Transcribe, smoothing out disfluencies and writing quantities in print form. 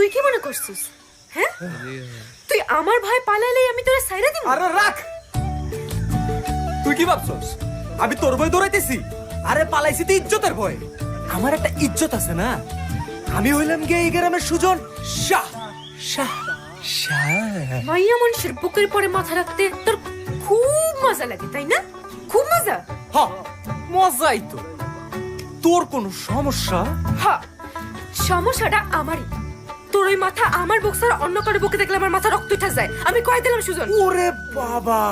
তুই কি মনে করছিস? হ্যাঁ, তুই আমার ভয় পালাইলেই আমি তোরে সাইরা দিব? আরে রাখ, তুই কি ভাবছস আমি তোর ভয় দৌড়াইতেছি? আরে পালাইছি তো ইজ্জতের ভয়। আমার একটা ইজ্জত আছে না। আমি হইলাম গে এই গ্রামের সুজন শাহ শাহ শাহ। মাইয়া মানুষের বুকের পরে মাথা রাখতে তোর খুব মজা লাগে, তাই না? খুব মজা। হ, মজাই তো। তোর কোনো সমস্যা? হ্যাঁ, সমস্যাটা আমারই। তোর ওই মাথা আমার বুক ছাড়া অন্য কারো বুকে দেখলে আমার মাথা রক্ত উঠে যায়। আমি কয়ে দিলাম সুজন। ওরে বাবা।